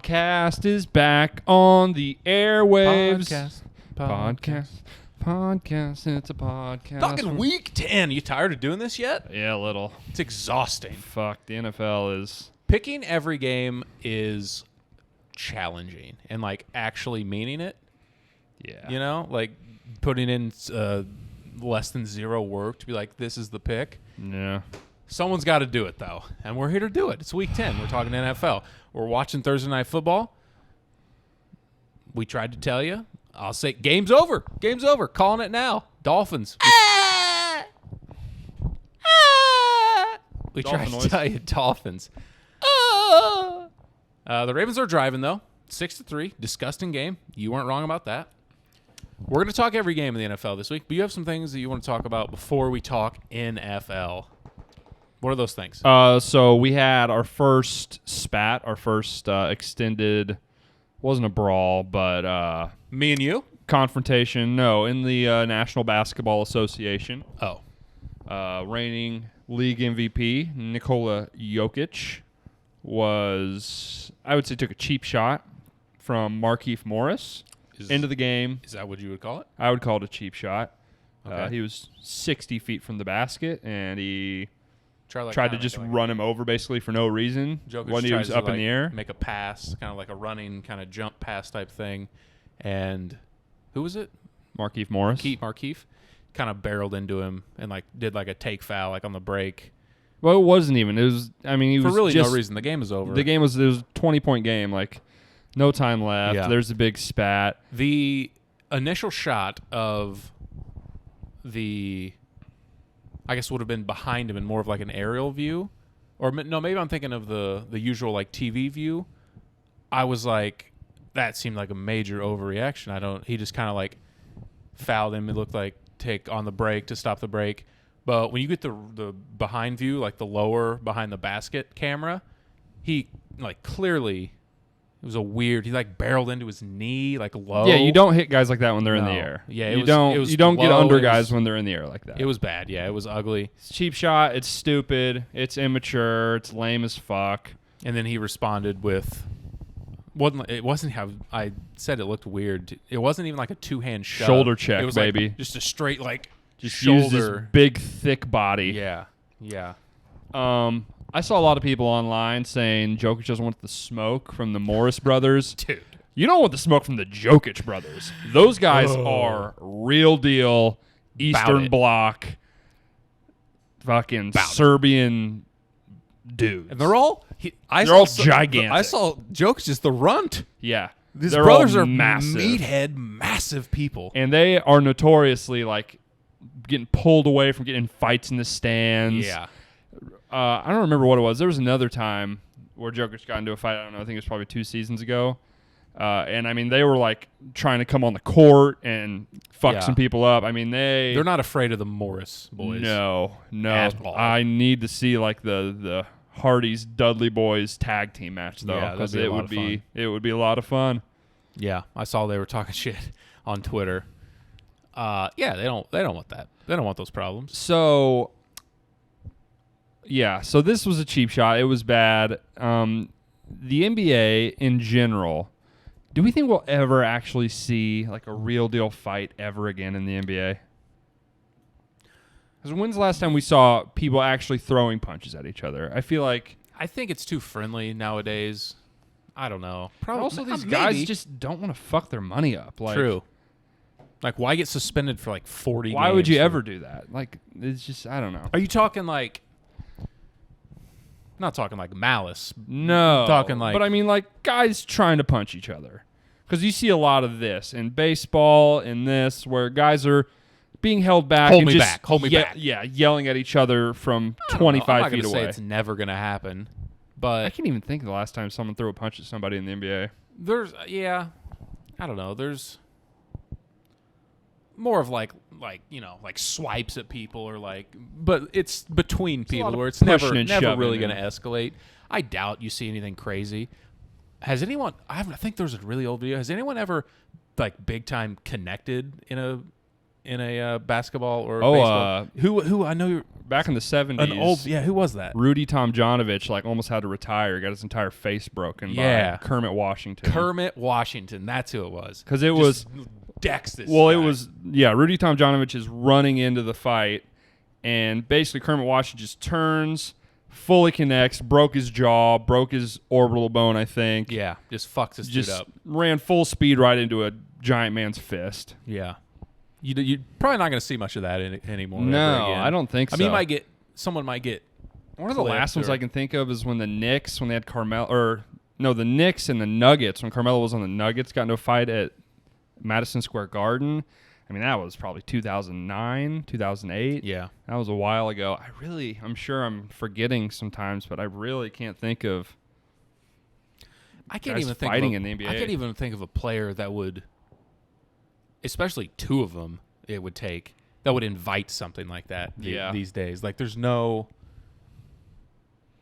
podcast is back on the airwaves. Podcast. It's a podcast. Fucking week 10. You tired of doing this yet? Yeah, a little. It's exhausting. Fuck, the NFL is... Picking every game is challenging and, like, actually meaning it. Yeah. You know? Like, putting in less than zero work to be like, this is the pick. Yeah. Someone's got to do it, though. And we're here to do it. It's week 10. We're talking NFL. We're watching Thursday Night Football. We tried to tell you. I'll say game's over. Game's over. Calling it now. Dolphins. We tried to tell you Dolphins. The Ravens are driving, though. 6-3. Disgusting game. You weren't wrong about that. We're going to talk every game in the NFL this week, but you have some things that you want to talk about before we talk NFL. What are those things? So we had our first spat, our first extended, wasn't a brawl, but... Me and you? Confrontation, no, in the National Basketball Association. Oh. Reigning league MVP, Nikola Jokic, was, I would say, took a cheap shot from Markieff Morris into the game. Is that what you would call it? I would call it a cheap shot. Okay. He was 60 feet from the basket, and he... Tried to just run him over basically for no reason Jokic when he was up in the air. Make a pass, kind of like a running kind of jump pass type thing. And who was it? Markieff Morris. Markieff kind of barreled into him and like did like a take foul like on the break. Well, it wasn't even. It was. I mean, he for was really just, no reason. The game was over. It was a 20-point game. Like no time left. Yeah. There's a big spat. The initial shot of the, I guess, would have been behind him in more of like an aerial view, or no, maybe I'm thinking of the usual like TV view. I was like, that seemed like a major overreaction. He just kind of like fouled him. It looked like take on the break to stop the break. But when you get the behind view, like the lower behind the basket camera, he like clearly, it was a weird, he like barreled into his knee, like low. Yeah, you don't hit guys like that when they're in the air. Yeah, you don't get under guys when they're in the air like that. It was bad. Yeah, it was ugly. It's a cheap shot. It's stupid. It's immature. It's lame as fuck. And then he responded with, it wasn't how I said it looked weird. It wasn't even like a two-hand shove. Shoulder check, it was baby. Like just a straight like just shoulder. Used his big thick body. Yeah. I saw a lot of people online saying Jokic doesn't want the smoke from the Morris brothers. Dude. You don't want the smoke from the Jokic brothers. Those guys are real deal Eastern Bloc fucking Serbian dudes. And they're all gigantic. I saw Jokic just the runt. Yeah. These they're brothers are massive. meathead, massive people. And they are notoriously like getting pulled away from getting in fights in the stands. Yeah. I don't remember what it was. There was another time where Jokic got into a fight. I don't know. I think it was probably 2 seasons ago. And I mean, they were like trying to come on the court and fuck some people up. I mean, they're not afraid of the Morris boys. No. At all. I need to see like the Hardy's Dudley Boys tag team match though, because it would be a lot of fun. Yeah, I saw they were talking shit on Twitter. Yeah, they don't want that. They don't want those problems. So. Yeah, so this was a cheap shot. It was bad. The NBA in general, do we think we'll ever actually see like a real deal fight ever again in the NBA? Because when's the last time we saw people actually throwing punches at each other? I think it's too friendly nowadays. I don't know. Probably. Also, these guys just don't want to fuck their money up. Like, true. Like, why get suspended for like 40 Why games would you ever do that? Like, it's just, I don't know. Are you talking like... Not talking like malice. No. Talking like... But I mean like guys trying to punch each other. Because you see a lot of this in baseball, in this, where guys are being held back. Hold me back. Yeah, yelling at each other from 25 feet away. I'm not going to say it's never going to happen. But I can't even think of the last time someone threw a punch at somebody in the NBA. I don't know. There's more of like swipes at people or like, but it's between people where it's never really going to escalate. I doubt you see anything crazy. Has anyone? I think there's a really old video. Has anyone ever like big time connected in in a basketball or baseball? Who I know back in the 70s. Who was that? Rudy Tomjanovich almost had to retire. Got his entire face broken by Kermit Washington. Kermit Washington, that's who it was. Because it was decks this. Well, guy. it was Rudy Tomjanovich is running into the fight, and basically Kermit Washington just turns, fully connects, broke his jaw, broke his orbital bone, I think. Yeah, just fucks his dude up. Ran full speed right into a giant man's fist. Yeah. You're probably not going to see much of that anymore. No, I don't think so. I mean, someone might get. One of the last ones I can think of is when the Knicks, when they had the Knicks and the Nuggets, when Carmelo was on the Nuggets, got into a fight at Madison Square Garden. I mean, that was probably 2009, 2008. Yeah. That was a while ago. I'm sure I'm forgetting sometimes, but I really can't think of fighting in the NBA. I can't even think of a player that would, especially two of them, it would take, that would invite something like that these days. Like, there's no,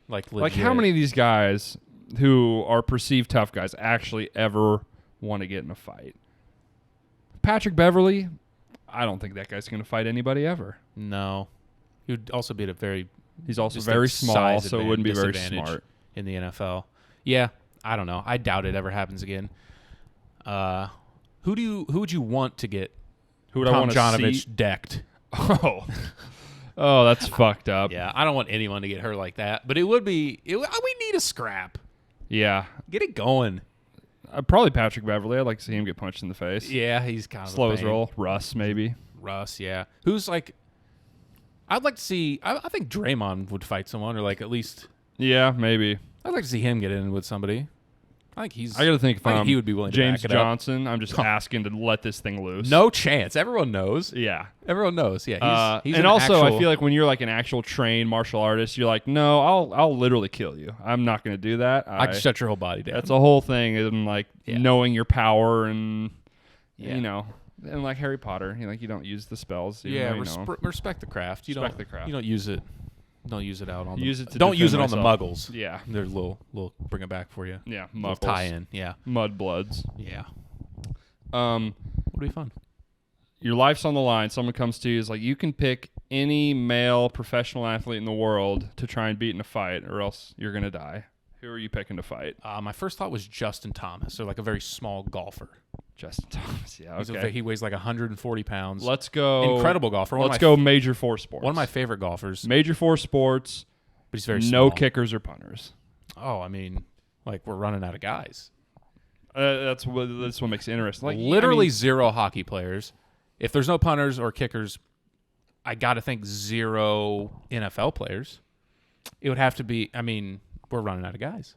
legit. Like, how many of these guys who are perceived tough guys actually ever want to get in a fight? Patrick Beverley, I don't think that guy's going to fight anybody ever. No. He would also be He's also very small, so it wouldn't be very smart. In the NFL. Yeah, I don't know. I doubt it ever happens again. Who would you want to get Tomjanovich decked? Oh, that's fucked up. Yeah, I don't want anyone to get hurt like that. But we need a scrap. Yeah. Get it going. Probably Patrick Beverley. I'd like to see him get punched in the face. Yeah, he's kind of slow as roll. Russ, maybe. Russ, yeah. Who's like, I'd like to see, I think Draymond would fight someone, or at least. Yeah, maybe. I'd like to see him get in with somebody. I got to think if he would be willing to James back it Johnson, I'm just asking to let this thing loose. No chance. Everyone knows. Yeah. Everyone knows. Yeah. He's and also, I feel like when you're an actual trained martial artist, you're like, no, I'll literally kill you. I'm not going to do that. I can shut your whole body down. That's a whole thing, and knowing your power, and and like Harry Potter, you don't use the spells. Respect the craft. Respect the craft. You don't use it. Don't use it out on. Don't use it on the Muggles. Yeah, they're a little bring it back for you. Yeah, Muggles. Tie in. Yeah, Mudbloods. Yeah. Would be fun. Your life's on the line. Someone comes to you, is like, you can pick any male professional athlete in the world to try and beat in a fight, or else you're gonna die. Who are you picking to fight? My first thought was Justin Thomas, or a very small golfer. Justin Thomas, yeah, okay. He weighs 140 pounds. Let's go. Incredible golfer. Let's go major four sports. One of my favorite golfers. Major four sports, but he's very small. No kickers or punters. Oh, I mean, we're running out of guys. That's what makes it interesting. Literally zero hockey players. If there's no punters or kickers, I got to think zero NFL players. It would have to be, we're running out of guys.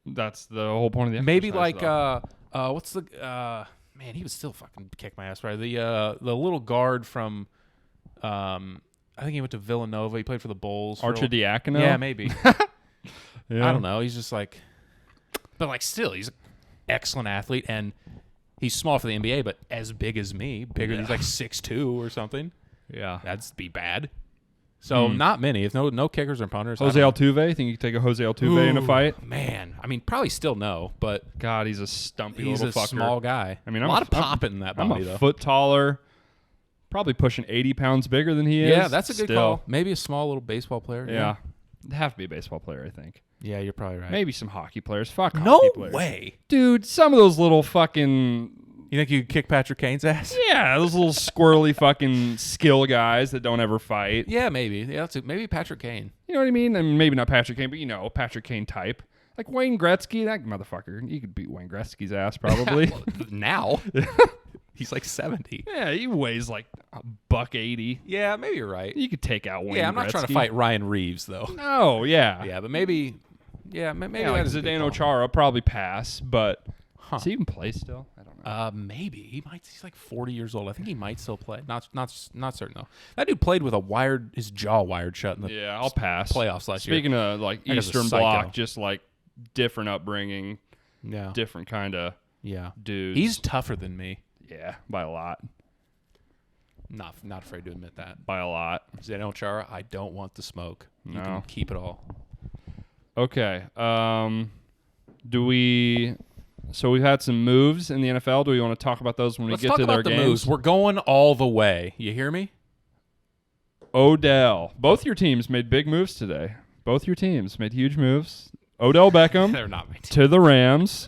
That's the whole point of the maybe what's the man? He would still fucking kick my ass, right? The little guard from, I think he went to Villanova. He played for the Bulls. Arcidiacono? Yeah, maybe. Yeah. I don't know. He's just but still, he's an excellent athlete, and he's small for the NBA, but as big as me, bigger. He's 6'2" or something. Yeah, that'd be bad. So not many. If no kickers or punters. Jose Altuve? Think you could take a Jose Altuve in a fight? Man, probably still no, but God, he's a stumpy little fucker. He's a small guy. I'm a lot of popping in that body, I'm a foot taller, probably pushing 80 pounds bigger than he is. Yeah, that's a good call. Maybe a small little baseball player. Yeah. It'd have to be a baseball player, I think. Yeah, you're probably right. Maybe some hockey players. Fuck hockey players. No way. Dude, some of those little fucking... You think you could kick Patrick Kane's ass? Yeah, those little squirrely fucking skill guys that don't ever fight. Yeah, maybe. Yeah, maybe Patrick Kane. You know what I mean? Maybe not Patrick Kane, but Patrick Kane type. Like Wayne Gretzky, that motherfucker. You could beat Wayne Gretzky's ass probably. Now? He's 70. Yeah, he weighs $180. Yeah, maybe you're right. You could take out Wayne Gretzky. Yeah, I'm not trying to fight Ryan Reeves, though. No, yeah. Yeah, but maybe... Yeah, maybe Zdeno Chara probably pass, but... Does he even play still? I don't know. Maybe he might. He's 40 years old. I think he might still play. Not certain though. That dude played with his jaw wired shut in the I'll pass playoffs last year. Speaking of Eastern Bloc, just different upbringing, different kind of dudes. He's tougher than me. Yeah, by a lot. Not afraid to admit that. By a lot. Zdeno Chara, I don't want the smoke. You can keep it all. Okay. Do we So we've had some moves in the NFL. Do we want to talk about those when Let's we get talk to about their the games? moves. We're going all the way. You hear me? Odell. Both your teams made big moves today. Both your teams made huge moves. Odell Beckham They're not my team. to the Rams.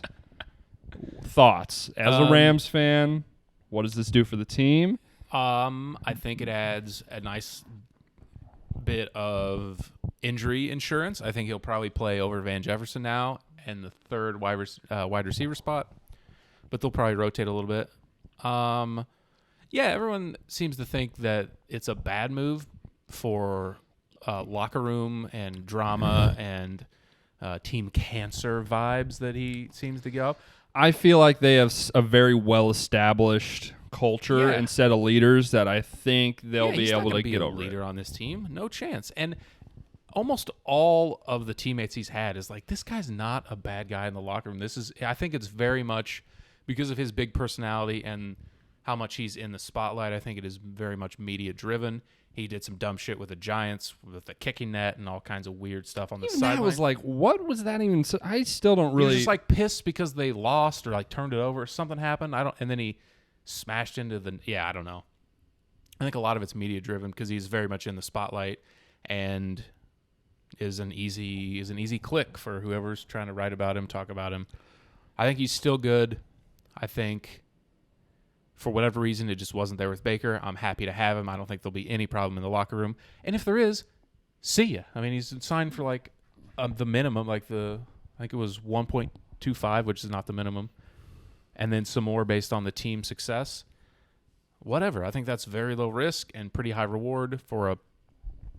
Thoughts as a Rams fan? What does this do for the team? I think it adds a nice bit of injury insurance. I think he'll probably play over Van Jefferson now and the third wide receiver spot, but they'll probably rotate a little bit. Yeah, everyone seems to think that it's a bad move for locker room and drama and team cancer vibes that he seems to go. I feel like they have a very well-established culture and set of leaders that I think they'll be able to get over. He's not leader on this team, no chance. And almost all of the teammates he's had is like, this guy's not a bad guy in the locker room. I think it's very much because of his big personality and how much he's in the spotlight. I think it is very much media driven. He did some dumb shit with the Giants, with the kicking net and all kinds of weird stuff on the sideline. I was like, what was that even? I still don't really. He was just like pissed because they lost or like turned it over. Something happened. And then he smashed into the. Yeah, I don't know. I think a lot of it's media driven because he's very much in the spotlight and is an easy click for whoever's trying to write about him, talk about him. I think he's still good. I think. For whatever reason, it just wasn't there with Baker. I'm happy to have him. I don't think there'll be any problem in the locker room. And if there is, see ya. I mean, he's signed for like the minimum, I think it was 1.25, which is not the minimum, and then some more based on the team success. Whatever. I think that's very low risk and pretty high reward for a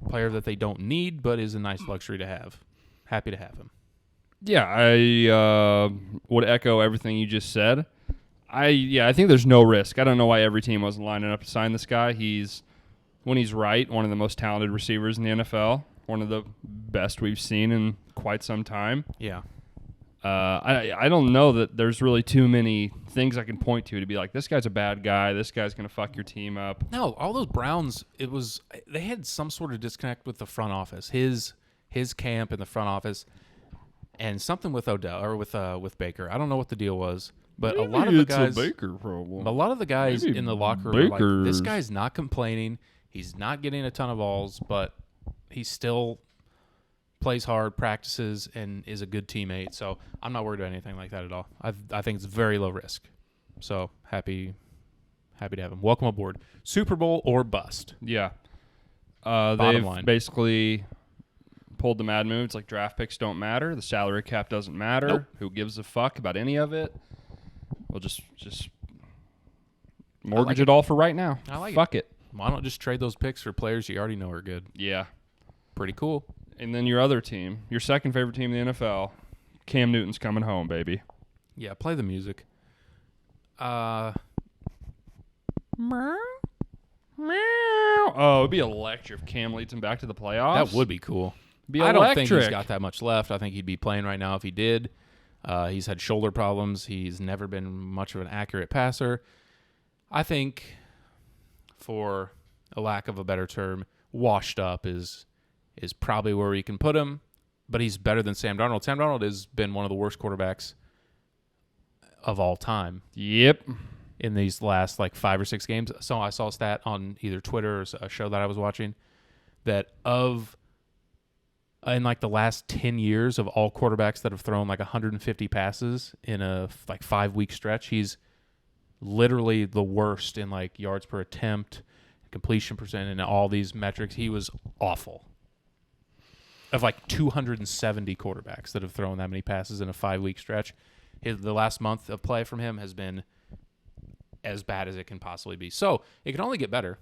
player that they don't need, but is a nice luxury to have. Happy to have him. Yeah, I would echo everything you just said. I think there's no risk. I don't know why every team wasn't lining up to sign this guy. When he's right, one of the most talented receivers in the NFL, one of the best we've seen in quite some time. Yeah. I don't know that there's really too many things I can point to be like, this guy's a bad guy, this guy's going to fuck your team up. No, all those Browns, they had some sort of disconnect with the front office, his camp in the front office, and something with Odell or with Baker. I don't know what the deal was. But Maybe a lot of the it's guys, a Baker problem. A lot of the guys in the locker room are like, this guy's not complaining. He's not getting a ton of balls, but he still plays hard, practices, and is a good teammate. So I'm not worried about anything like that at all. I think it's very low risk. So happy to have him. Welcome aboard. Super Bowl or bust. Yeah. Bottom line. Basically pulled the mad move. It's like draft picks don't matter. The salary cap doesn't matter. Nope. Who gives a fuck about any of it? We'll just mortgage it all for right now. I like Fuck it. Why don't just trade those picks for players you already know are good? Yeah. Pretty cool. And then your other team, your second favorite team in the NFL, Cam Newton's coming home, baby. Yeah, play the music. Oh, it'd be electric if Cam leads him back to the playoffs. That would be cool. Be I electric. don't think he's got that much left. I think he'd be playing right now if he did. He's had shoulder problems. He's never been much of an accurate passer. I think, for a lack of a better term, washed up is probably where we can put him. But he's better than Sam Darnold. Sam Darnold has been one of the worst quarterbacks of all time. Yep. In these last 5 or 6 games. So I saw a stat on either Twitter or a show that I was watching that in the last 10 years of all quarterbacks that have thrown 150 passes in a 5-week stretch, he's literally the worst in yards per attempt, completion percent, and all these metrics. He was awful. Of 270 quarterbacks that have thrown that many passes in a 5-week stretch, the last month of play from him has been as bad as it can possibly be. So it can only get better,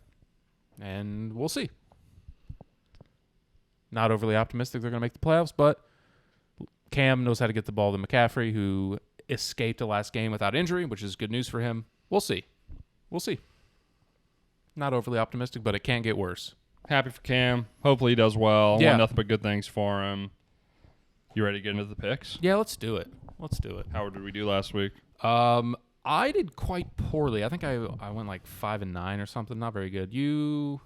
and we'll see. Not overly optimistic they're going to make the playoffs, but Cam knows how to get the ball to McCaffrey, who escaped the last game without injury, which is good news for him. We'll see. Not overly optimistic, but it can get worse. Happy for Cam. Hopefully he does well. Yeah. Want nothing but good things for him. You ready to get into the picks? Yeah, let's do it. How did we do last week? I did quite poorly. I think I went 5-9 or something. Not very good. You,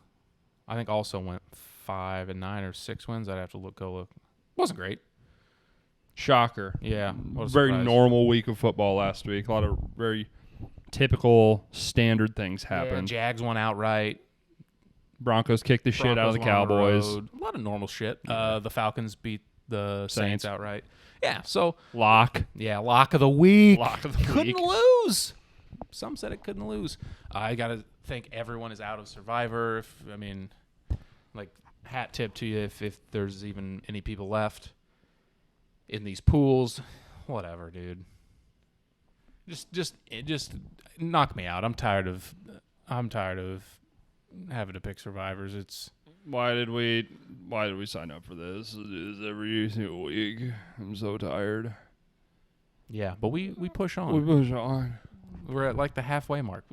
I think, also went 5-9 or 6 wins. I'd have to go look. Wasn't great. Shocker. Yeah. What a Very surprise. normal week of football last week. A lot of very typical, standard things Yeah, happened. Jags won outright. Broncos kicked the shit out of the Cowboys. A lot of normal shit. The Falcons beat the Saints Saints. outright. Yeah, so Lock. lock of the week. Lock of the couldn't week. lose. Some said it couldn't lose. I got to think everyone is out of Survivor. Hat tip to you if there's even any people left in these pools. Whatever, dude. Just knock me out. I'm tired of having to pick survivors. Why did we sign up for this? It is every single week. I'm so tired. Yeah, but we push on. We push on. We're at like the halfway mark.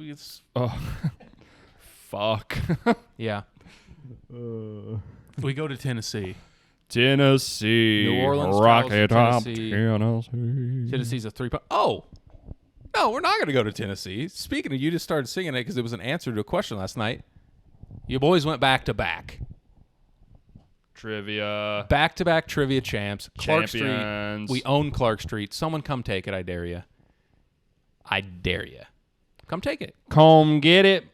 Fuck. Yeah. We go to Tennessee. New Orleans Rocky travels to Top, Tennessee. Tennessee. Tennessee's a 3-point. Oh, no, we're not going to go to Tennessee. Speaking of, you just started singing it because it was an answer to a question last night. You boys went back to back. Trivia. Back-to-back trivia champs. Clark Champions. Street. We own Clark Street. Someone come take it. I dare you. I dare you. Come take it. Come get it.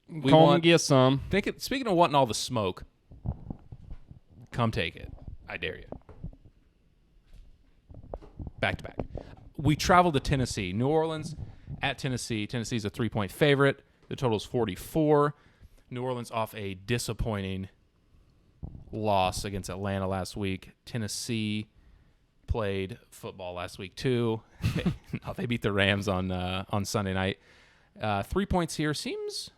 We Come want- get some. Speaking of wanting all the smoke, come take it. I dare you. Back-to-back. We traveled to Tennessee. New Orleans at Tennessee. Tennessee's a 3-point favorite. The total is 44. New Orleans off a disappointing loss against Atlanta last week. Tennessee played football last week too. They beat the Rams on Sunday night. 3 points here seems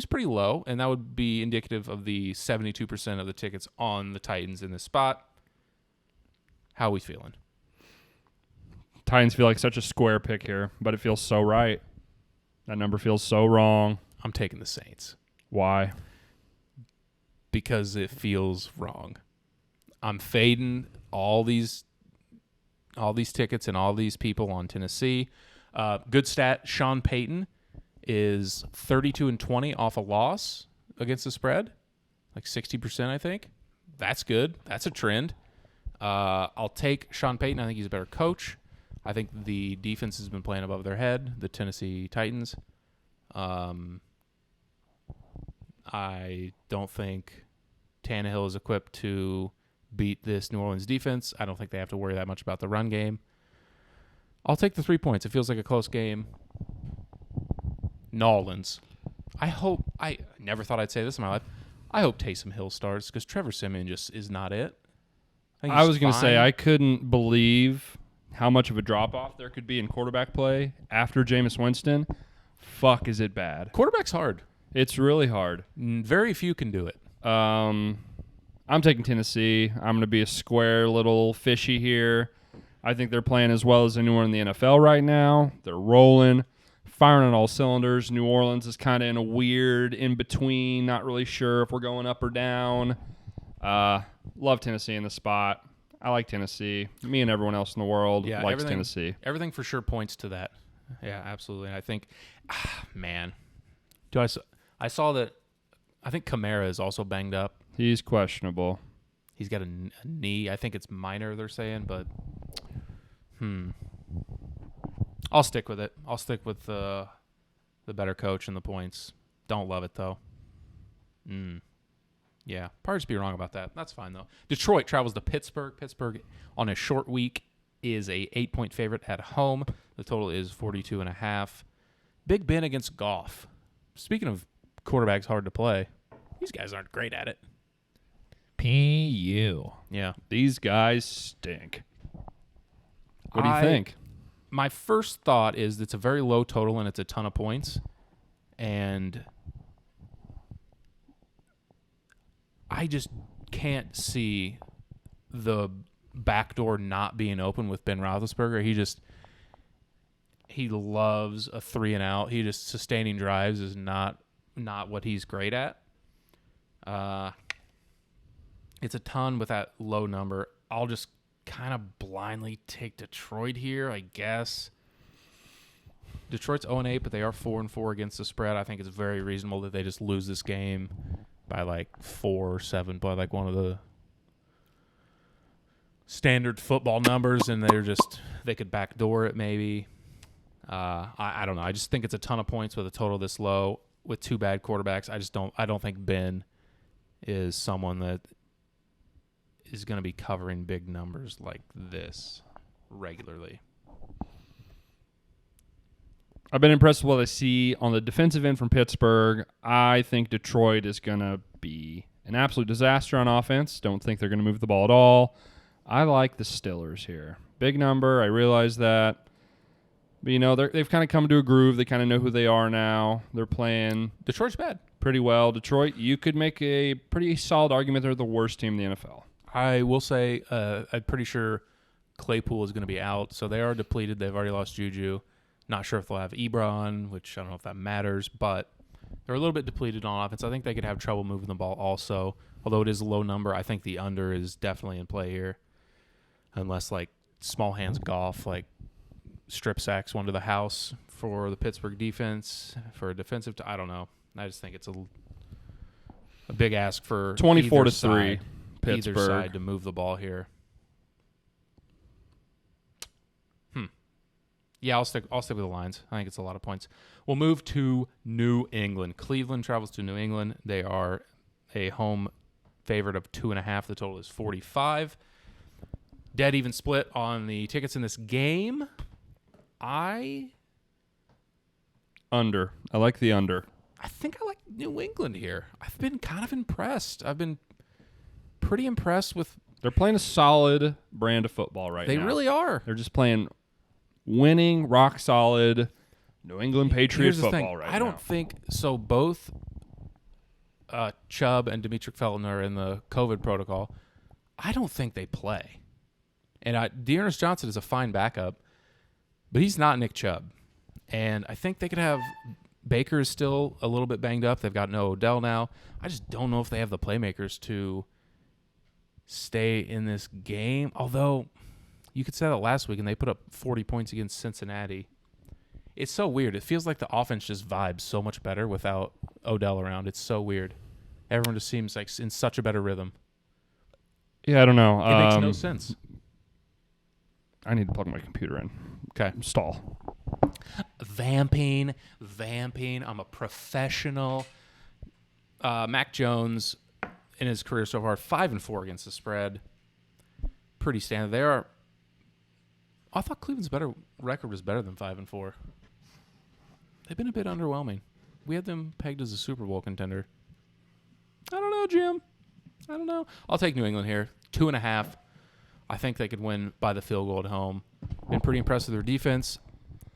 pretty low, and that would be indicative of the 72% of the tickets on the Titans in this spot. How are we feeling? Titans feel like such a square pick here, but it feels so right. That number feels so wrong. I'm taking the Saints. Why? Because it feels wrong. I'm fading all these tickets and all these people on Tennessee. Good stat, Sean Payton is 32-20 off a loss against the spread. Like 60%, I think. That's good. That's a trend. I'll take Sean Payton. I think he's a better coach. I think the defense has been playing above their head, the Tennessee Titans. I don't think Tannehill is equipped to beat this New Orleans defense. I don't think they have to worry that much about the run game. I'll take the 3 points. It feels like a close game. New Orleans. I never thought I'd say this in my life. I hope Taysom Hill starts because Trevor Siemian just is not it. I was going to say, I couldn't believe how much of a drop-off there could be in quarterback play after Jameis Winston. Fuck, is it bad. Quarterback's hard. It's really hard. Very few can do it. I'm taking Tennessee. I'm going to be a square little fishy here. I think they're playing as well as anyone in the NFL right now. They're rolling, firing on all cylinders. New Orleans is kind of in a weird in-between, not really sure if we're going up or down. Love Tennessee in the spot. I like Tennessee. Me and everyone else in the world likes Tennessee. Everything for sure points to that. Yeah, absolutely. And I think, man, I saw that. I think Kamara is also banged up. He's questionable. He's got a knee. I think it's minor, they're saying, but I'll stick with it. I'll stick with the better coach and the points. Don't love it, though. Yeah, probably just be wrong about that. That's fine, though. Detroit travels to Pittsburgh. Pittsburgh, on a short week, is a 8-point favorite at home. The total is 42.5. Big Ben against Goff. Speaking of quarterbacks hard to play, these guys aren't great at it. PU. Yeah. These guys stink. What do you think? My first thought is it's a very low total and it's a ton of points. And I just can't see the back door not being open with Ben Roethlisberger. He loves a 3-and-out. He just sustaining drives is not what he's great at. It's a ton with that low number. I'll just kind of blindly take Detroit here, I guess. Detroit's 0-8, but they are 4-4 against the spread. I think it's very reasonable that they just lose this game by like 4 or 7, by like one of the standard football numbers, and they could backdoor it maybe. I don't know. I just think it's a ton of points with a total this low with two bad quarterbacks. I don't think Ben is someone that is going to be covering big numbers like this regularly. I've been impressed with what I see on the defensive end from Pittsburgh. I think Detroit is going to be an absolute disaster on offense. Don't think they're going to move the ball at all. I like the Steelers here. Big number. I realize that. But, they've kind of come to a groove. They kind of know who they are now. They're playing Detroit's bad. Pretty well. Detroit, you could make a pretty solid argument they're the worst team in the NFL. I will say I'm pretty sure Claypool is going to be out, so they are depleted. They've already lost Juju. Not sure if they'll have Ebron, which I don't know if that matters, but they're a little bit depleted on offense. I think they could have trouble moving the ball also. Although it is a low number, I think the under is definitely in play here. Unless, small hands golf, strip sacks one to the house for the Pittsburgh defense, for a defensive I don't know. I just think it's a big ask for 24-3 Pittsburgh. Either side to move the ball here. Yeah, I'll stick with the Lions. I think it's a lot of points. We'll move to New England. Cleveland travels to New England. They are a home favorite of 2.5. The total is 45. Dead even split on the tickets in this game. Under. I like the under. I think I like New England here. I've been kind of impressed. I've been pretty impressed with. They're playing a solid brand of football right now. They really are. They're just playing winning, rock solid New England Patriots football right now. I don't think so. Both Chubb and Demetric Felton are in the COVID protocol. I don't think they play. And Dearness Johnson is a fine backup, but he's not Nick Chubb. And I think they could have Baker is still a little bit banged up. They've got no Odell now. I just don't know if they have the playmakers to stay in this game. Although you could say that last week, and they put up 40 points against Cincinnati. It's so weird. It feels like the offense just vibes so much better without Odell around. It's so weird. Everyone just seems like in such a better rhythm. Yeah, I don't know. It makes no sense. I need to plug my computer in. Okay. Stall. Vamping. I'm a professional. Mac Jones, in his career so far, 5-4 against the spread. Pretty standard. I thought Cleveland's record was better than 5-4. They've been a bit underwhelming. We had them pegged as a Super Bowl contender. I don't know, Jim. I don't know. I'll take New England here. 2.5. I think they could win by the field goal at home. Been pretty impressed with their defense.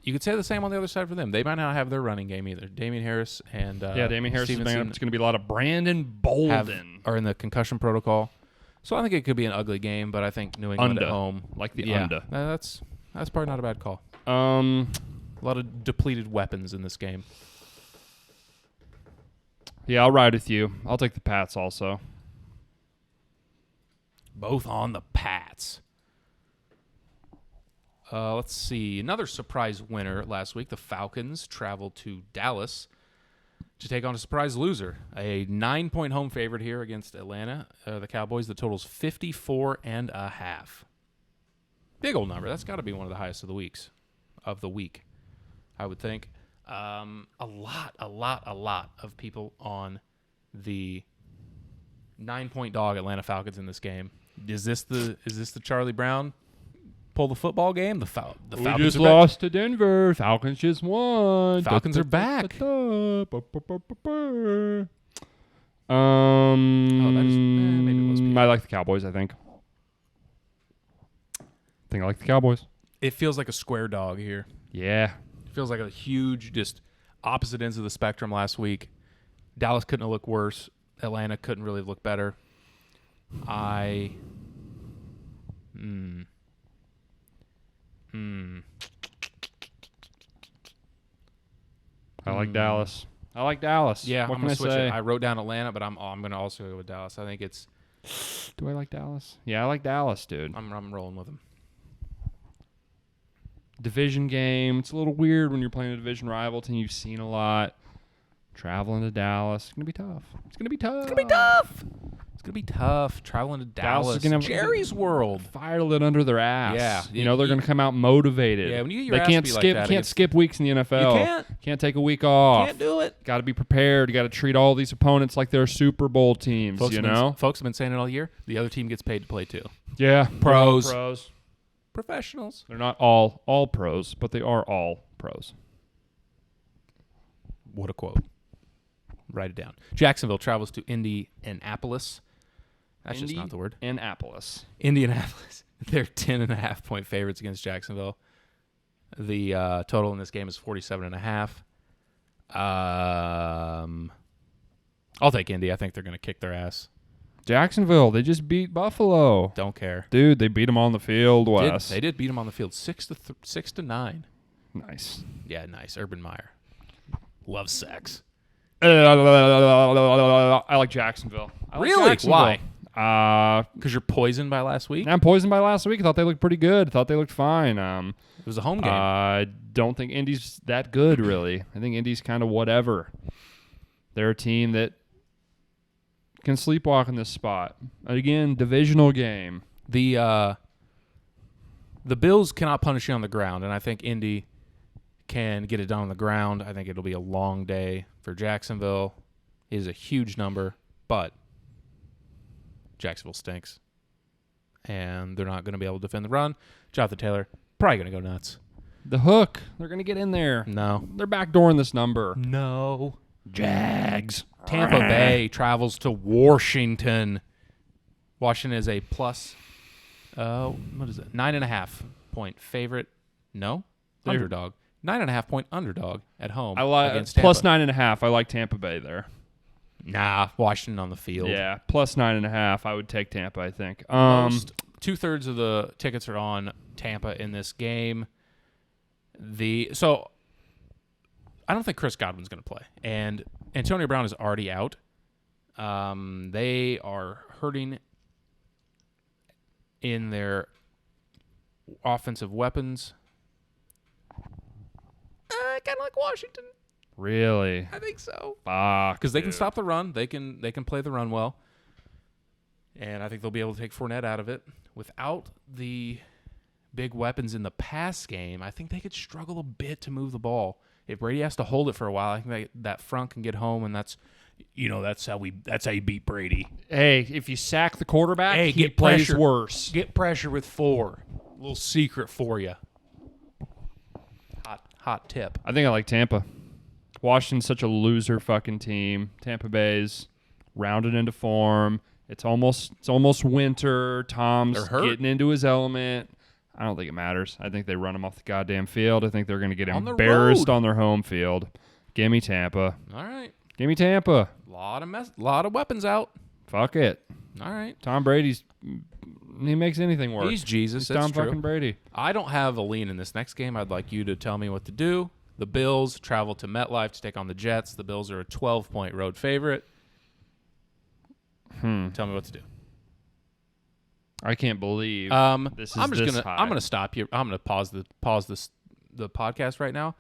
You could say the same on the other side for them. They might not have their running game either. Damian Harris and Damian Harris is banged up. It's going to be a lot of Brandon Bolden. Are in the concussion protocol. So I think it could be an ugly game, but I think New England at home. Like the under. That's probably not a bad call. A lot of depleted weapons in this game. Yeah, I'll ride with you. I'll take the Pats also. Both on the Pats. Let's see. Another surprise winner last week. The Falcons traveled to Dallas to take on a surprise loser. A 9-point home favorite here against Atlanta. The Cowboys. The total's 54.5. Big old number. That's got to be one of the highest of the week, I would think. A lot of people on the 9-point dog Atlanta Falcons in this game. Is this the Charlie Brown pull the football game? The Falcons just lost to Denver. Falcons just won. Falcons are back. I like the Cowboys, I think. I like the Cowboys. It feels like a square dog here. Yeah. It feels like a huge, just opposite ends of the spectrum last week. Dallas couldn't have looked worse. Atlanta couldn't really look better. I like Dallas. Yeah, what I'm can I switch say? it. I wrote down Atlanta, but I'm going to also go with Dallas. I think it's. Do I like Dallas? Yeah, I like Dallas, dude. I'm rolling with them. Division game. It's a little weird when you're playing a division rival team you've seen a lot. Traveling to Dallas. It's going to be tough. going to be tough traveling to Dallas. Is gonna have Jerry's World. Fire lit under their ass. Yeah. They're going to come out motivated. Yeah, when you get your they ass can't beat skip. like that, Can't skip weeks in the NFL. You can't take a week off. Can't do it. Got to be prepared. You got to treat all these opponents like they're Super Bowl teams. Folks have been saying it all year. The other team gets paid to play too. Yeah, Pros. Professionals. They're not all pros, but they are all pros. What a quote. Write it down. Jacksonville travels to Indianapolis. That's just not the word. Indianapolis. They're 10.5-point favorites against Jacksonville. The total in this game is 47.5. I'll take Indy. I think they're going to kick their ass. Jacksonville, they just beat Buffalo. Don't care. Dude, they beat them on the field, Wes. They did beat them on the field 6-9. Nice. Yeah, nice. Urban Meyer. Loves sex. I like Jacksonville. Really? Why? Because you're poisoned by last week? I'm poisoned by last week. I thought they looked pretty good. I thought they looked fine. It was a home game. I don't think Indy's that good, really. I think Indy's kind of whatever. They're a team that can sleepwalk in this spot. Again, divisional game. The Bills cannot punish you on the ground, and I think Indy can get it done on the ground. I think it'll be a long day for Jacksonville. It is a huge number, but Jacksonville stinks, and they're not going to be able to defend the run. Jonathan Taylor, probably going to go nuts. The hook. They're going to get in there. No. They're backdooring this number. No. Jags. Tampa Bay travels to Washington. Washington is a plus, what is it, 9.5-point favorite. No? Underdog. 9.5-point underdog at home against Tampa. Plus 9.5. I like Tampa Bay there. Nah, Washington on the field. Yeah, plus 9.5. I would take Tampa, I think. Most 2/3 of the tickets are on Tampa in this game. So I don't think Chris Godwin's going to play, and Antonio Brown is already out. They are hurting in their offensive weapons. Kind of like Washington. Really? I think so. Fuck. Because they can stop the run. They can play the run well. And I think they'll be able to take Fournette out of it. Without the big weapons in the pass game, I think they could struggle a bit to move the ball. If Brady has to hold it for a while, I think that front can get home, and that's how you beat Brady. Hey, if you sack the quarterback, he get plays pressure. worse. Get pressure with 4. A little secret for you. Hot tip. I think I like Tampa. Washington's such a loser fucking team. Tampa Bay's rounded into form. It's almost winter. Tom's getting into his element. I don't think it matters. I think they run them off the goddamn field. I think they're going to get embarrassed on their home field. Give me Tampa. All right. Give me Tampa. Lot of weapons out. Fuck it. All right. Tom Brady's he makes anything work. He's Jesus. He's Tom fucking Brady. I don't have a lean in this next game. I'd like you to tell me what to do. The Bills travel to MetLife to take on the Jets. The Bills are a 12-point road favorite. Tell me what to do. I can't believe this is I'm gonna stop you. I'm gonna pause the podcast right now.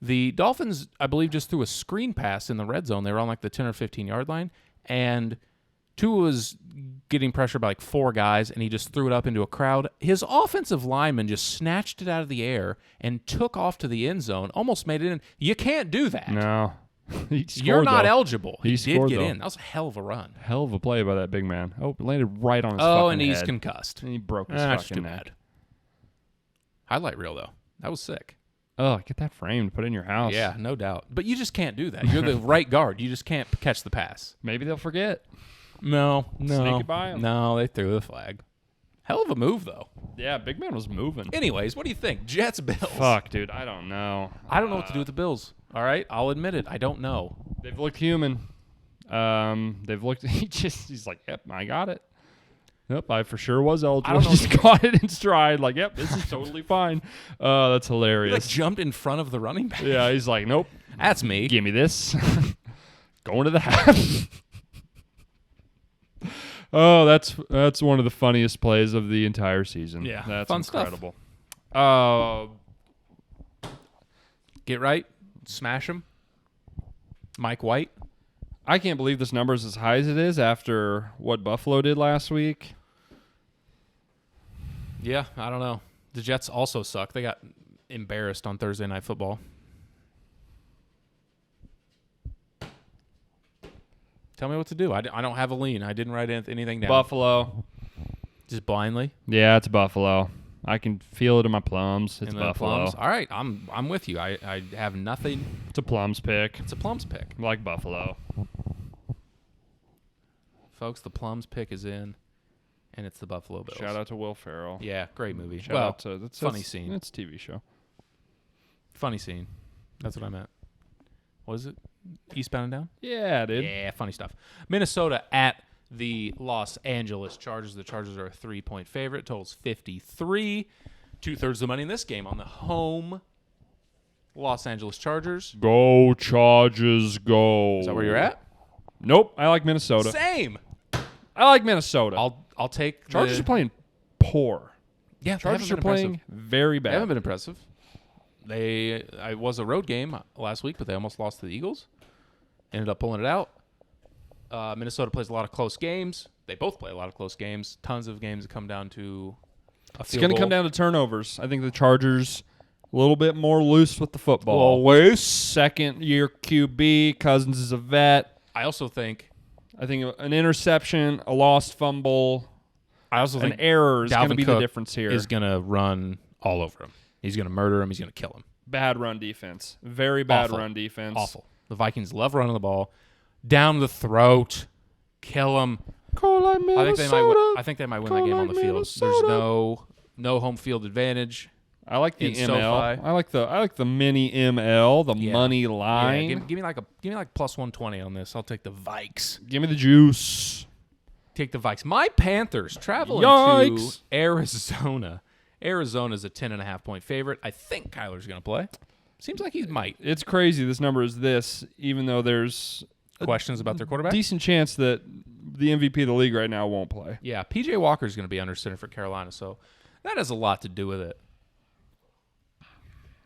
The Dolphins, I believe, just threw a screen pass in the red zone. They were on like the 10 or 15 yard line, and Tua was getting pressured by like 4 guys, and he just threw it up into a crowd. His offensive lineman just snatched it out of the air and took off to the end zone, almost made it in. You can't do that. No. You're not eligible. He did get in. That was a hell of a run. Hell of a play by that big man. Oh, it landed right on his fucking head. Oh, and he's concussed. And he broke his fucking neck. Highlight reel, though. That was sick. Oh, get that framed. Put it in your house. Yeah, no doubt. But you just can't do that. You're the right guard. You just can't catch the pass. Maybe they'll forget. No. Sneak it by him. No, they threw the flag. Hell of a move, though. Yeah, big man was moving. Anyways, what do you think? Jets, Bills. Fuck, dude. I don't know. I don't know what to do with the Bills. All right? I'll admit it. I don't know. They've looked human. They've looked. He's like, yep, I got it. Yep, I for sure was eligible. I don't know. He's got it in stride. Like, yep, this is totally fine. That's hilarious. He like jumped in front of the running back. Yeah, he's like, nope. That's me. Give me this. Going to the half. Oh, that's one of the funniest plays of the entire season. Yeah, that's fun incredible. Get right, smash him. Mike White. I can't believe this number is as high as it is after what Buffalo did last week. Yeah, I don't know. The Jets also suck. They got embarrassed on Thursday Night Football. Tell me what to do. I don't have a lean. I didn't write anything down. Buffalo. Just blindly? Yeah, it's Buffalo. I can feel it in my plums. It's Buffalo. Plums? All right, I'm with you. I have nothing. It's a plums pick. It's a plums pick. I like Buffalo. Folks, the plums pick is in, and it's the Buffalo Bills. Shout out to Will Ferrell. Yeah, great movie. Shout out to that's funny scene. It's a TV show. Funny scene. That's what I meant. What is it? Eastbound and Down? Yeah, dude. Yeah, funny stuff. Minnesota at the Los Angeles Chargers. The Chargers are a 3-point favorite. Totals 53. 2/3 of the money in this game on the home Los Angeles Chargers. Go Chargers, go. Is that where you're at? Nope. I like Minnesota. Same. I like Minnesota. I'll take Chargers are playing poor. Yeah, Chargers are playing very bad. They haven't been impressive. It was a road game last week, but they almost lost to the Eagles. Ended up pulling it out. Minnesota plays a lot of close games. They both play a lot of close games. Tons of games that come down to a field It's going to come down to turnovers. I think the Chargers a little bit more loose with the football. Always. Second-year QB. Cousins is a vet. I also think an interception, a lost fumble, an error is going to be the difference here. Is going to run all over him. He's going to murder him. He's going to kill him. Bad run defense. Very bad run defense. Awful. The Vikings love running the ball. Down the throat. Kill him. Call like Minnesota. I think they might win that game on the field. Minnesota. There's no home field advantage. I like the in ML. SoFi. I like the mini ML, the money Yeah, line. give me like plus 120 on this. I'll take the Vikes. Give me the juice. Take the Vikes. My Panthers traveling to Yikes. Arizona. Arizona's a 10.5-point favorite. I think Kyler's going to play. Seems like he might. It's crazy this number is this, even though there's Questions about their quarterback? decent chance that the MVP of the league right now won't play. Yeah, P.J. Walker's going to be under center for Carolina, so that has a lot to do with it.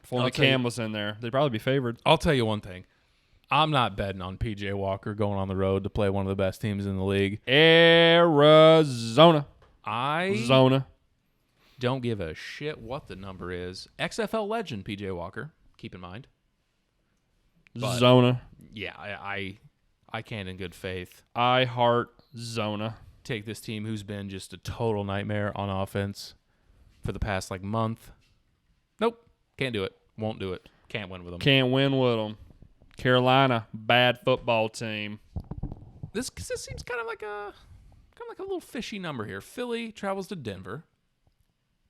If only Cam was in there, they'd probably be favored. I'll tell you one thing. I'm not betting on P.J. Walker going on the road to play one of the best teams in the league. Arizona. Zona. Don't give a shit what the number is. XFL legend P.J. Walker, keep in mind. But, Zona. Yeah, I can't in good faith I heart Zona. take this team who's been just a total nightmare on offense for the past month. Nope. Can't do it. Won't do it. Can't win with them. Can't win with them. Carolina, bad football team. This seems kind of like a little fishy number here. Philly travels to Denver.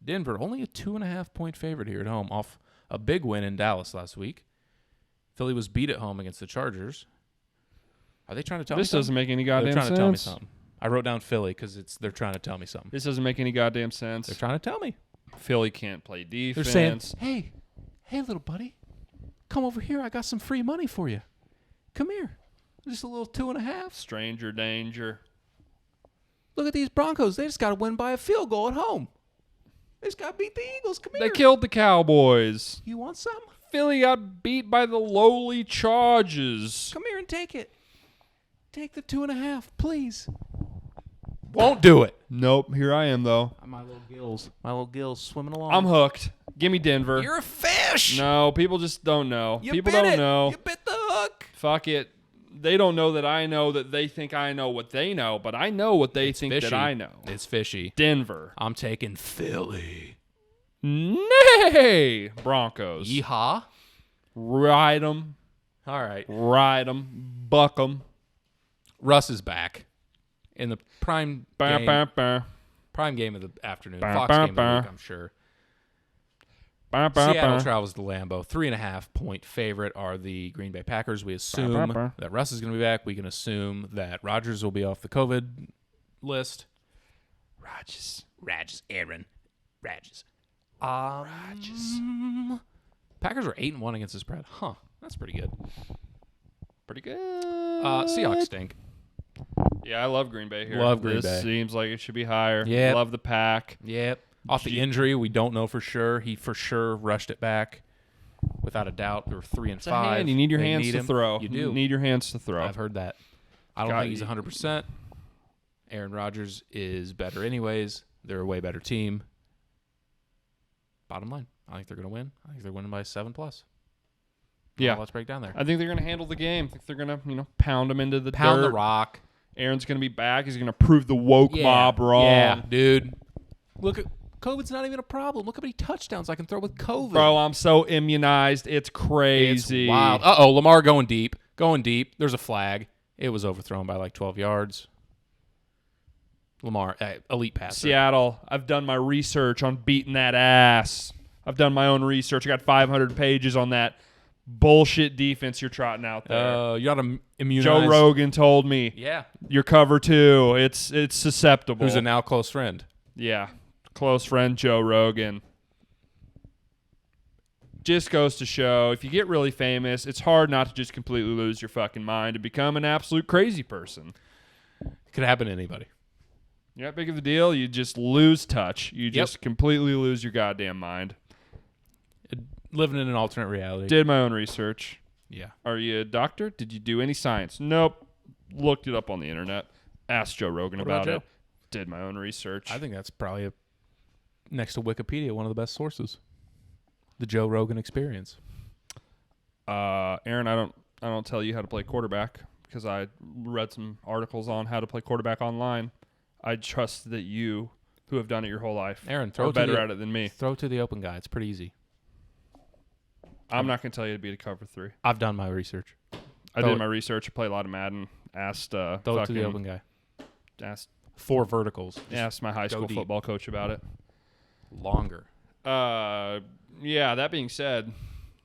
Denver only a 2.5-point favorite here at home off a big win in Dallas last week. Philly was beat at home against the Chargers. Are they trying to tell me something? This doesn't make any goddamn sense. They're trying to tell me something. I wrote down Philly because they're trying to tell me something. This doesn't make any goddamn sense. They're trying to tell me. Philly can't play defense. They're saying, hey, little buddy, come over here. I got some free money for you. Come here. Just a little 2.5. Stranger danger. Look at these Broncos. They just got to win by a field goal at home. They just got to beat the Eagles. Come here. They killed the Cowboys. You want some? Philly got beat by the lowly Chargers. Come here and take it. Take the 2.5, please. Won't do it. Nope. Here I am, though. My little gills swimming along. I'm hooked. Give me Denver. You're a fish. No, people just don't know. You People bit don't it. know. You bit the hook. Fuck it. They don't know that I know that they think I know what they know, but I know what they think fishy. that I know. It's fishy. Denver. I'm taking Philly. Nay. Broncos. Yeehaw. Ride them. All right. Ride them. Buck them. Russ is back in the prime game of the afternoon. Fox game of the week, I'm sure. Seattle travels to Lambeau. 3.5-point favorite are the Green Bay Packers. We assume that Russ is going to be back. We can assume that Rodgers will be off the COVID list. Rodgers. Packers are 8-1 against the spread. Huh. That's pretty good. Seahawks stink. Yeah, I love Green Bay here. Love Green Bay. This seems like it should be higher. Yep. Love the pack. Yep. Off the injury, we don't know for sure. He for sure rushed it back, without a doubt. They were 3 and 5. You need your hands need to him. throw. You do. You need your hands to throw. I've heard that. I don't think he's 100%. Aaron Rodgers is better anyways. They're a way better team. Bottom line, I think they're going to win. I think they're winning by 7+. Yeah. Let's break down there. I think they're going to handle the game. I think they're going to, pound them into the Pound dirt. the rock. Aaron's going to be back. He's going to prove the woke mob wrong. Yeah, dude. Look at COVID's not even a problem. Look how many touchdowns I can throw with COVID. Bro, I'm so immunized. It's crazy. It's wild. Uh-oh, Lamar going deep. Going deep. There's a flag. It was overthrown by like 12 yards. Lamar, elite passer. Seattle, I've done my research on beating that ass. I've done my own research. I got 500 pages on that bullshit defense you're trotting out there. You got to immunize. Joe Rogan told me. Yeah. Your cover two. It's susceptible. Who's a now close friend. Yeah. Close friend Joe Rogan. Just goes to show, if you get really famous, it's hard not to just completely lose your fucking mind and become an absolute crazy person. It could happen to anybody. You're not big of a deal. You just lose touch. You just completely lose your goddamn mind. Living in an alternate reality. Did my own research. Yeah. Are you a doctor? Did you do any science? Nope. Looked it up on the internet. Asked Joe Rogan about it. Did my own research. I think that's probably next to Wikipedia, one of the best sources. The Joe Rogan Experience. Aaron, I don't tell you how to play quarterback because I read some articles on how to play quarterback online. I trust that you, who have done it your whole life, Aaron, are better at it than me. Throw to the open guy. It's pretty easy. I'm not going to tell you to beat a cover 3. I've done my research. I did my research. I play a lot of Madden. Asked throw it to the open guy. Asked 4 verticals. Asked my high school football coach about it. Longer. Yeah, that being said,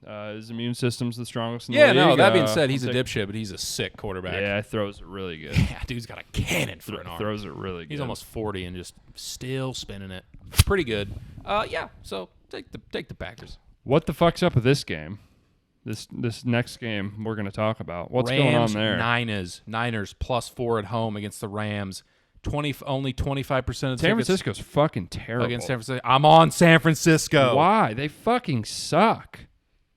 his immune system's the strongest in the league. Yeah, no, that being said, he's a dipshit, but he's a sick quarterback. Yeah, throws it really good. Yeah, dude's got a cannon for an arm. Throws it really good. He's almost 40 and just still spinning it. Pretty good. Yeah, so take the Packers. What the fuck's up with this game? This next game we're going to talk about. What's going on there? Niners +4 at home against the Rams. Only 25% of San Francisco's fucking terrible. Against San Francisco. I'm on San Francisco. Why? They fucking suck.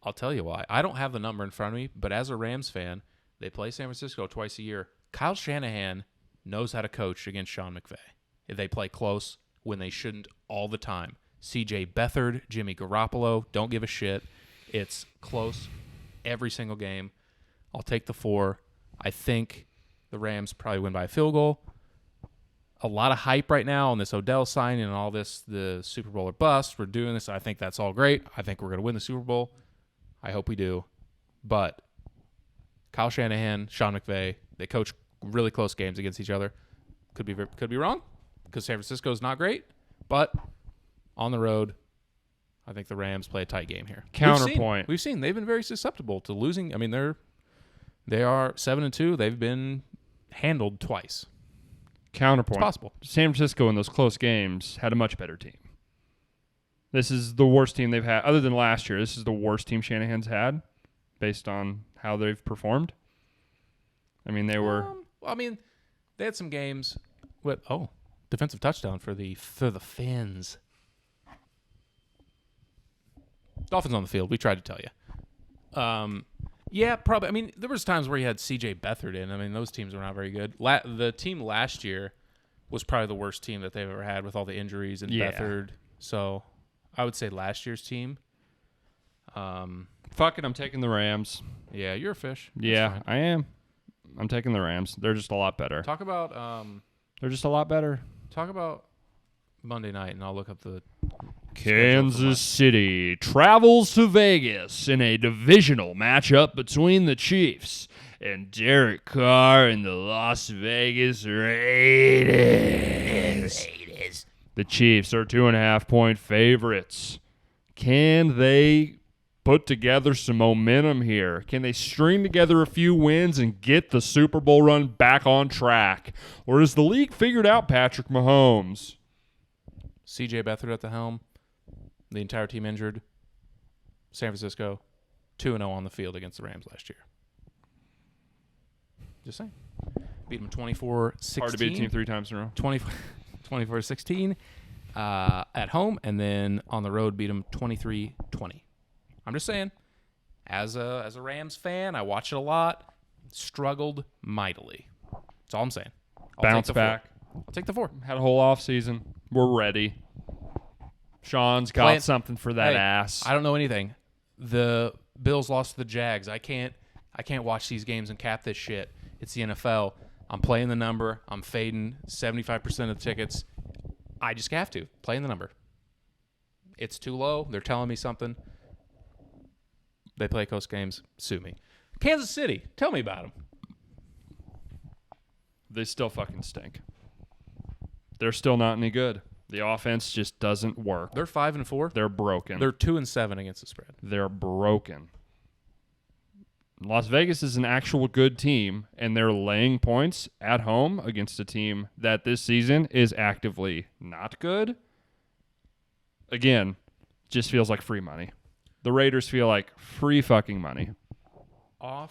I'll tell you why. I don't have the number in front of me, but as a Rams fan, they play San Francisco twice a year. Kyle Shanahan knows how to coach against Sean McVay. They play close when they shouldn't all the time. C.J. Beathard, Jimmy Garoppolo, don't give a shit. It's close every single game. I'll take the 4. I think the Rams probably win by a field goal. A lot of hype right now on this Odell signing and all this, the Super Bowl or bust. We're doing this. I think that's all great. I think we're going to win the Super Bowl. I hope we do. But Kyle Shanahan, Sean McVay, they coach really close games against each other. Could be wrong because San Francisco's not great. But on the road, I think the Rams play a tight game here. Counterpoint. We've seen they've been very susceptible to losing. I mean, they are 7-2. They've been handled twice. Counterpoint. It's possible. San Francisco in those close games had a much better team. This is the worst team they've had. Other than last year, this is the worst team Shanahan's had based on how they've performed. I mean, they were... they had some games with... defensive touchdown for the Fins. Dolphins on the field. We tried to tell you. Yeah, probably. I mean, there was times where he had C.J. Beathard in. I mean, those teams were not very good. The team last year was probably the worst team that they've ever had with all the injuries and Beathard. So I would say last year's team. Fuck it, I'm taking the Rams. Yeah, you're a fish. Yeah, I am. I'm taking the Rams. They're just a lot better. Talk about... They're just a lot better. Talk about Monday night, and I'll look up the... Kansas City travels to Vegas in a divisional matchup between the Chiefs and Derek Carr and the Las Vegas Raiders. The Chiefs are 2.5-point favorites. Can they put together some momentum here? Can they string together a few wins and get the Super Bowl run back on track? Or has the league figured out Patrick Mahomes? C.J. Beathard at the helm. The entire team injured. San Francisco, 2-0 on the field against the Rams last year. Just saying. Beat them 24-16. Hard to beat a team 3 times in a row. 24-16 at home, and then on the road beat them 23-20. I'm just saying, as a Rams fan, I watch it a lot. Struggled mightily. That's all I'm saying. Bounce back. I'll take the 4. Had a whole off season. We're ready. Sean's got something for that ass. I don't know anything. The Bills lost to the Jags. I can't watch these games and cap this shit. It's the NFL. I'm playing the number. I'm fading 75% of the tickets. I just have to. Playing the number. It's too low. They're telling me something. They play Coast games. Sue me. Kansas City. Tell me about them. They still fucking stink. They're still not any good. The offense just doesn't work. They're 5-4. They're broken. They're 2-7 against the spread. They're broken. Las Vegas is an actual good team, and they're laying points at home against a team that this season is actively not good. Again, just feels like free money. The Raiders feel like free fucking money. Let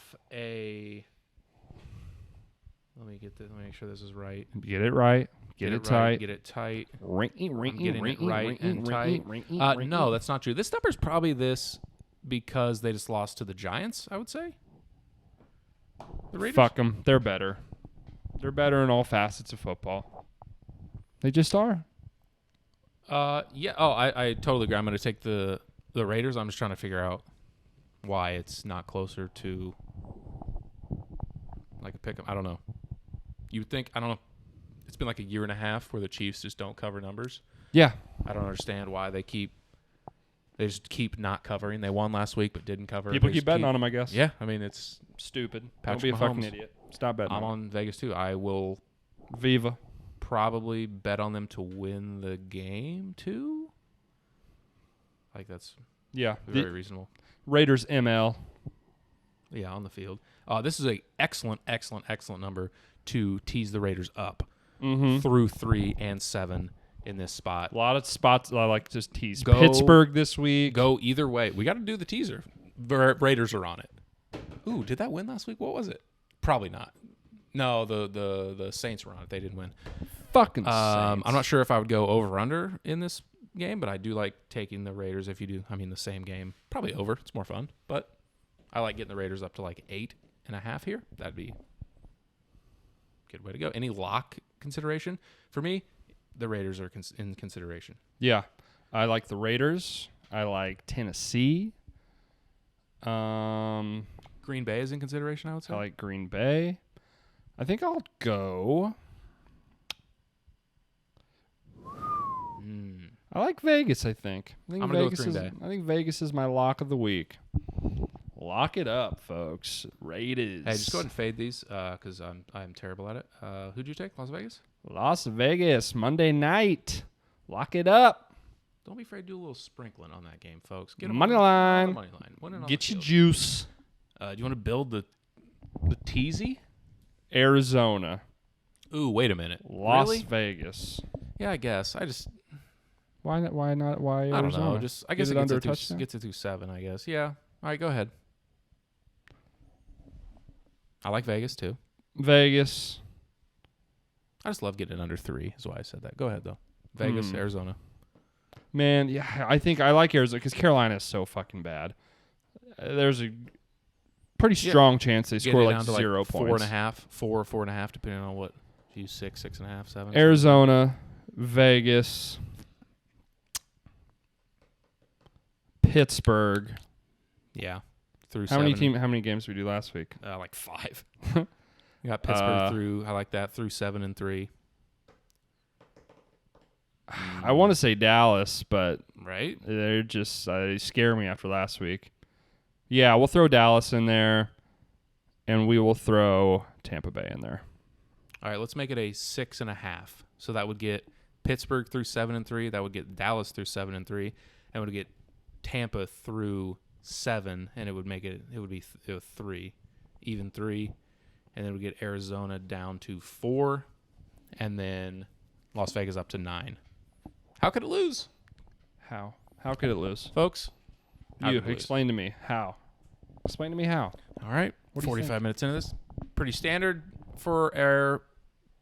me get this. Let me make sure this is right. Get it right. Get it tight. Right, get it tight. Getting it right and tight. No, that's not true. This number's probably this because they just lost to the Giants, I would say. The Raiders? Fuck them. They're better. They're better in all facets of football. They just are. Yeah. Oh, I totally agree. I'm going to take the Raiders. I'm just trying to figure out why it's not closer to like a pick 'em. I don't know. You would think, I don't know. It's been like a year and a half where the Chiefs just don't cover numbers. Yeah. I don't understand why they just keep not covering. They won last week but didn't cover. People keep betting on them, I guess. Yeah, I mean, it's stupid. Patrick Don't be a Mahomes. fucking idiot. Stop betting. I'm on Vegas too. I will Viva. probably bet on them to win the game too. Like that's very reasonable. Raiders ML. Yeah, on the field. This is a excellent number to tease the Raiders up through 3 and 7 in this spot. A lot of spots I like just tease. Pittsburgh this week. Go either way. We got to do the teaser. Raiders are on it. Ooh, did that win last week? What was it? Probably not. No, the Saints were on it. They didn't win. Fucking Saints. I'm not sure if I would go over-under in this game, but I do like taking the Raiders if you do. I mean, the same game. Probably over. It's more fun. But I like getting the Raiders up to like 8.5 here. That'd be a good way to go. Any lock consideration? For me, the Raiders are in consideration. Yeah. I like the Raiders. I like Tennessee. Green Bay is in consideration, I would say. I like Green Bay. I think I'll go. I like Vegas, I think. I'm going to go with Green Bay. I think Vegas is my lock of the week. Lock it up, folks. Raiders. Hey, just go ahead and fade these because I'm terrible at it. Who'd you take? Las Vegas? Las Vegas, Monday night. Lock it up. Don't be afraid to do a little sprinkling on that game, folks. Get money line. Money line. Get your juice. Do you want to build the teasy? Arizona. Ooh, wait a minute. Las Vegas. Yeah, I guess. Why not? Why Arizona? I don't know. I guess it gets it through 7, I guess. Yeah. All right, go ahead. I like Vegas, too. Vegas. I just love getting it under 3 is why I said that. Go ahead, though. Vegas, Arizona. Man, yeah, I think I like Arizona because Carolina is so fucking bad. There's a pretty strong chance they score like 0 points. 4.5, depending on what. You 6.5, 7. Arizona, Vegas, Pittsburgh. Yeah, through how 7. How many games did we do last week? Like 5. You got Pittsburgh through. I like that through 7 and 3. I want to say Dallas, but right, they're just they scare me after last week. Yeah, we'll throw Dallas in there, and we will throw Tampa Bay in there. All right, let's make it a 6.5. So that would get Pittsburgh through 7 and 3. That would get Dallas through 7 and 3, and would get Tampa through 7, and it would make it. It would be 3, even 3, and then we get Arizona down to 4, and then Las Vegas up to 9. How could it lose? How could it lose, folks? You explain to me how. Explain to me how. All right, 45 minutes into this, pretty standard for our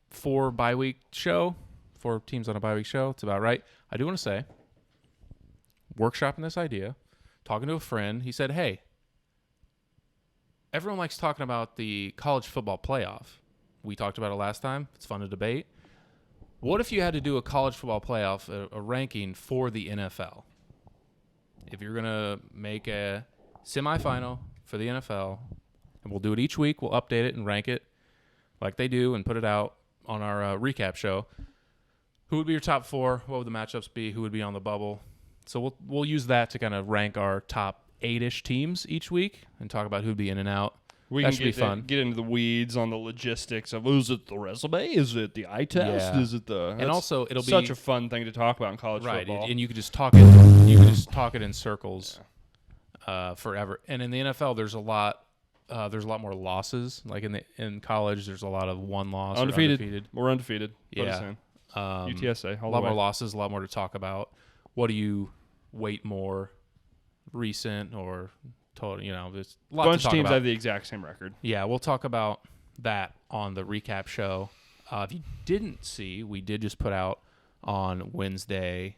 4 bye week show. 4 teams on a bye week show. It's about right. I do want to say, workshopping this idea, talking to a friend, he said, "Hey, everyone likes talking about the college football playoff. We talked about it last time. It's fun to debate. What if you had to do a college football playoff, a ranking for the NFL? If you're going to make a semifinal for the NFL, and we'll do it each week, we'll update it and rank it like they do and put it out on our recap show. Who would be your top 4? What would the matchups be? Who would be on the bubble? So we'll use that to kind of rank our top 8-ish teams each week and talk about who'd be in and out. That should be fun. Get into the weeds on the logistics of, is it the resume? Is it the eye test? Yeah. Is it the... And also, it'll be such a fun thing to talk about in college football. Right, and you could just talk it. You could just talk it in circles forever. And in the NFL, there's a lot more losses. Like in college, there's a lot of one loss. Undefeated. We're undefeated. Yeah. UTSA. A lot more losses, a lot more to talk about. What do you weight more, recent or total? There's a lot bunch to talk of teams about. have the exact same record. Yeah, we'll talk about that on the recap show. If you didn't see, we did just put out on Wednesday.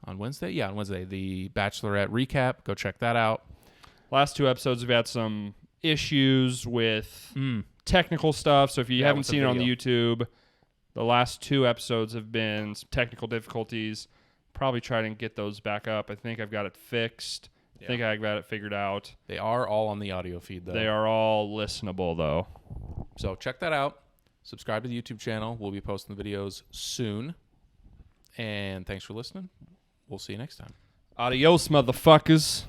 On Wednesday, the Bachelorette Recap. Go check that out. Last 2 episodes, we've had some issues with technical stuff. So if you haven't seen it on the YouTube, the last 2 episodes have been some technical difficulties. Probably try to get those back up. I think I've got it fixed. I think I've got it figured out. They are all on the audio feed, though. They are all listenable, though. So check that out. Subscribe to the YouTube channel. We'll be posting the videos soon. And thanks for listening. We'll see you next time. Adios, motherfuckers.